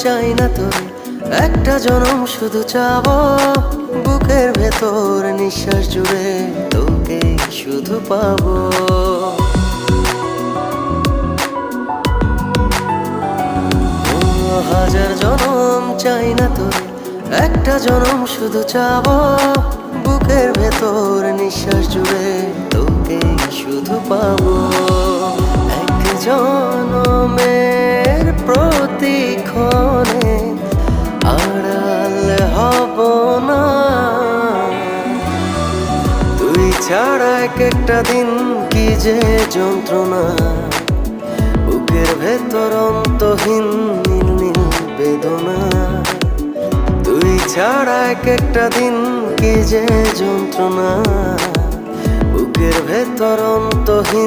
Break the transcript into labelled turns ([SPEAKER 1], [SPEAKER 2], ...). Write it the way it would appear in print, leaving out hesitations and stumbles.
[SPEAKER 1] চাই না তোর, একটা জনম শুধু চাবো বুকের ভেতর নিঃশ্বাস জুড়ে তোকে শুধু পাবো। হাজার জনম চাই না তোর, একটা জনম শুধু চাবো বুকের ভেতর নিঃশ্বাস জুড়ে তোকে শুধু পাবো। এক জনমের প্রতিক্ষণে আড়াল হব না, তুই ছাড়া এক একটা দিন কি যে যন্ত্রণা, বুকের ভেতর অন্তহীন নীল নীল বেদনা। তুই ছাড়া এক একটা দিন কি যে যন্ত্রণা, বুকের ভেতর অন্তহীন